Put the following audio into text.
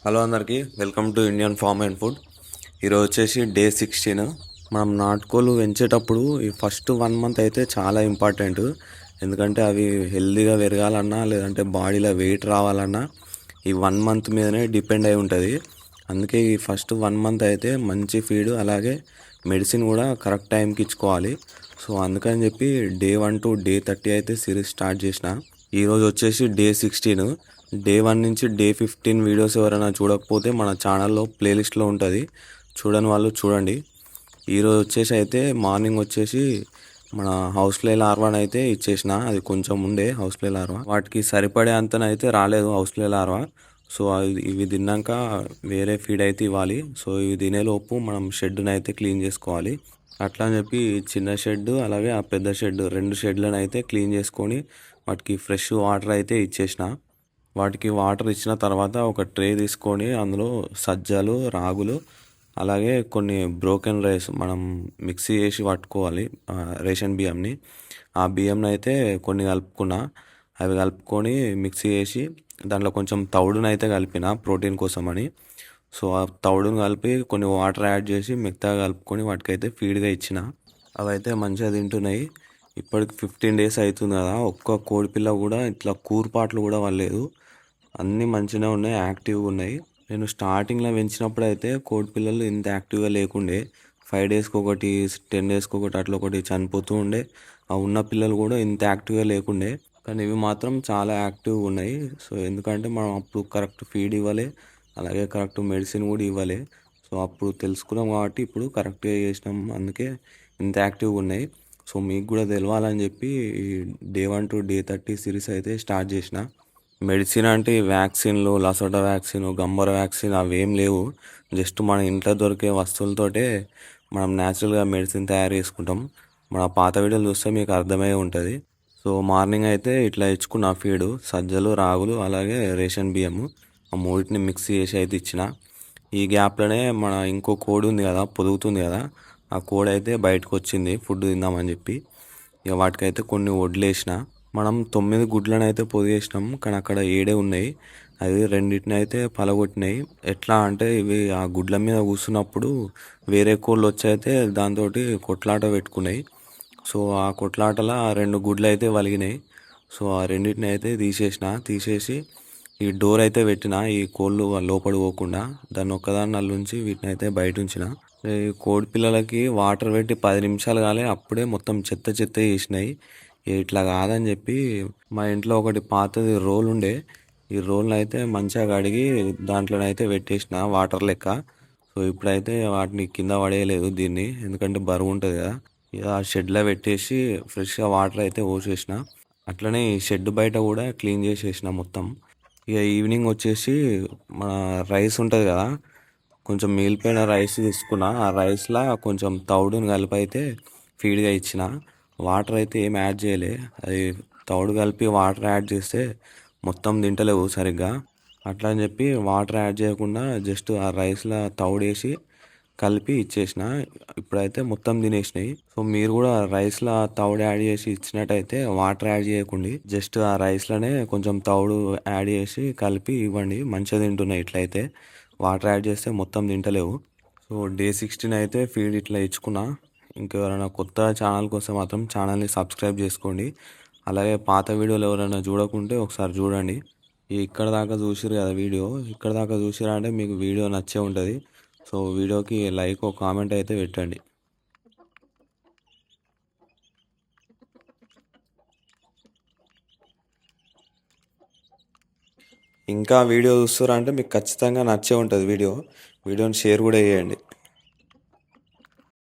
Hello అందరికీ welcome to Indian farm and food. ఈరోజు వచ్చేసి డే 16. మనం నాటుకోళ్ళు పెంచేటప్పుడు ఈ ఫస్ట్ 1 మంత్ అయితే చాలా ఇంపార్టెంట్. ఎందుకంటే అవి హెల్తీగా పెరగాలన్నా లేదంటే బాడీలో వెయిట్ రావాలన్నా ఈ 1 మంత్ మీదనే డిపెండ్ అయి ఉంటుంది. అందుకే ఈ ఫస్ట్ 1 మంత్ అయితే మంచి ఫీడ్ అలాగే మెడిసిన్ కూడా కరెక్ట్ టైంకి ఇచ్చుకోవాలి. సో అందుకని చెప్పి డే 1 టు డే 30 అయితే సిరీస్ స్టార్ట్ చేసిన. ఈరోజు వచ్చేసి డే 16. డే 1 నుంచి డే 15 వీడియోస్ ఎవరైనా చూడకపోతే మన ఛానల్లో ప్లేలిస్ట్లో ఉంటుంది, చూడని వాళ్ళు చూడండి. ఈరోజు వచ్చేసి అయితే మార్నింగ్ వచ్చేసి మన హౌస్ఫ్లై లార్వాని అయితే ఇచ్చేసిన. అది కొంచెం ఉండే హౌస్ఫ్లై లార్వా, వాటికి సరిపడే అంతనైతే రాలేదు హౌస్ఫ్లై లార్వా. సో ఇవి తిన్నాక వేరే ఫీడ్ అయితే ఇవ్వాలి. సో ఇవి తినేలోపు మనం షెడ్ని అయితే క్లీన్ చేసుకోవాలి. అట్లా అని చెప్పి చిన్న షెడ్ అలాగే ఆ పెద్ద షెడ్ 2 షెడ్లను అయితే క్లీన్ చేసుకొని వాటికి ఫ్రెష్ వాటర్ అయితే ఇచ్చేసిన. వాటికి వాటర్ ఇచ్చిన తర్వాత ఒక ట్రే తీసుకొని అందులో సజ్జలు, రాగులు అలాగే కొన్ని బ్రోకెన్ రైస్ మనం మిక్సీ చేసి పట్టుకోవాలి, రేషన్ బియ్యంని. ఆ బియ్యంని అయితే కొన్ని కలుపుకున్నా. అవి కలుపుకొని మిక్సీ చేసి దాంట్లో కొంచెం తౌడును అయితే కలిపిన ప్రోటీన్ కోసం అని. సో ఆ తౌడును కలిపి కొన్ని వాటర్ యాడ్ చేసి మెత్తగా కలుపుకొని వాటికైతే ఫీడ్గా ఇచ్చిన. అవైతే మంచిగా తింటున్నాయి. ఇప్పటికి 15 డేస్ అవుతుంది కదా, ఒక్క కోడిపిల్ల కూడా ఇట్లా కూర్పాట్లు కూడా వల్లేదు. అన్నీ మంచిగానే ఉన్నాయి, యాక్టివ్గా ఉన్నాయి. నేను స్టార్టింగ్లో పెంచినప్పుడు అయితే కోడి పిల్లలు ఇంత యాక్టివ్గా లేకుండే. 5 డేస్కి ఒకటి 10 డేస్కి ఒకటి అట్లా ఒకటి చనిపోతూ ఉండే. ఆ ఉన్న పిల్లలు కూడా ఇంత యాక్టివ్గా లేకుండే, కానీ ఇవి మాత్రం చాలా యాక్టివ్గా ఉన్నాయి. సో ఎందుకంటే మనం అప్పుడు కరెక్ట్ ఫీడ్ ఇవ్వాలి, అలాగే కరెక్ట్ మెడిసిన్ కూడా ఇవ్వాలి. సో అప్పుడు తెలుసుకున్నాం కాబట్టి ఇప్పుడు కరెక్ట్గా చేసినాం, అందుకే ఇంత యాక్టివ్గా ఉన్నాయి. సో మీకు కూడా తెలవాలని చెప్పి ఈ డే 1 టు డే 30 సిరీస్ అయితే స్టార్ట్ చేసిన. మెడిసిన్ అంటే వ్యాక్సిన్లు, లసోటా వ్యాక్సిన్, గంబర వ్యాక్సిన్ అవేం లేవు. జస్ట్ మన ఇంట్లో దొరికే వస్తువులతోటే మనం న్యాచురల్గా మెడిసిన్ తయారు చేసుకుంటాం. మన పాత వీడియోలు చూస్తే మీకు అర్థమై ఉంటుంది. సో మార్నింగ్ అయితే ఇట్లా ఇచ్చుకున్న ఫీడు సజ్జలు, రాగులు అలాగే రేషన్ బియ్యము ఆ మూడింటిని మిక్సీ చేసి అయితే ఇచ్చిన. ఈ గ్యాప్లోనే మన ఇంకో కోడి ఉంది కదా, పొదుగుతుంది కదా, ఆ కోడి అయితే బయటకు వచ్చింది ఫుడ్ తిందామని చెప్పి. ఇక వాటికైతే కొన్ని వడ్లేసిన. మనం 9 గుడ్లను అయితే పొదిగేసినాం, కానీ అక్కడ 7 ఉన్నాయి. అవి 2 అయితే పలగొట్టినాయి. ఎట్లా అంటే ఇవి ఆ గుడ్ల మీద కూర్చున్నప్పుడు వేరే కోళ్ళు వచ్చి అయితే దాంతో కొట్లాట పెట్టుకున్నాయి. సో ఆ కొట్లాటలో 2 గుడ్లు అయితే వలిగినాయి. సో ఆ 2 అయితే తీసేసి ఈ డోర్ అయితే పెట్టిన, ఈ కోళ్ళు లోపల పోకుండా. దాన్ని ఒక్కదాన్ని అల్లుంచి వీటిని అయితే బయట ఉంచిన. ఈ కోడి పిల్లలకి వాటర్ పెట్టి 10 నిమిషాలు కాలే అప్పుడే మొత్తం చెత్త చెత్త చేసినాయి. ఇట్లా కాదని చెప్పి మా ఇంట్లో ఒకటి పాతది రోల్ ఉండే, ఈ రోల్ని అయితే మంచిగా కడిగి దాంట్లోనైతే పెట్టేసిన వాటర్ లెక్క. సో ఇప్పుడైతే వాటిని కింద పడేయలేదు దీన్ని, ఎందుకంటే బరువు ఉంటుంది కదా. ఇక ఆ షెడ్లో పెట్టేసి ఫ్రెష్గా వాటర్ అయితే పోసేసిన. అట్లనే ఈ షెడ్ బయట కూడా క్లీన్ చేసేసిన మొత్తం. ఇక ఈవినింగ్ వచ్చేసి మన రైస్ ఉంటుంది కదా, కొంచెం మిగిలిపోయిన రైస్ తీసుకున్నా. ఆ రైస్లో కొంచెం తౌడుని కలిపి అయితే ఫీడ్గా ఇచ్చిన. వాటర్ అయితే ఏం యాడ్ చేయలే. అది తౌడు కలిపి వాటర్ యాడ్ చేస్తే మొత్తం తింటలేవు సరిగ్గా. అట్లా అని చెప్పి వాటర్ యాడ్ చేయకుండా జస్ట్ ఆ రైస్లో తౌడేసి కలిపి ఇచ్చేసిన. ఇప్పుడైతే మొత్తం తినేసినాయి. సో మీరు కూడా రైస్లో తౌడు యాడ్ చేసి ఇచ్చినట్టయితే వాటర్ యాడ్ చేయకండి, జస్ట్ ఆ రైస్లోనే కొంచెం తౌడు యాడ్ చేసి కలిపి ఇవ్వండి. మంచిగా తింటున్నాయి ఇట్లయితే. వాటర్ యాడ్ చేస్తే మొత్తం తింటలేవు. సో డే 16 అయితే ఫీడ్ ఇట్లా ఇచ్చుకున్నా. ఇంకెవరైనా కొత్త ఛానల్ కోసం మాత్రం ఛానల్ని సబ్స్క్రైబ్ చేసుకోండి. అలాగే పాత వీడియోలు ఎవరైనా చూడకుంటే ఒకసారి చూడండి. ఇక్కడ దాకా చూసిరు కదా వీడియో, ఇక్కడ దాకా చూసిరా అంటే మీకు వీడియో నచ్చే ఉంటుంది. సో వీడియోకి లైక్, ఒక కామెంట్ అయితే పెట్టండి. ఇంకా వీడియో చూస్తారా అంటే మీకు ఖచ్చితంగా నచ్చే ఉంటుంది వీడియోని షేర్ కూడా చేయండి.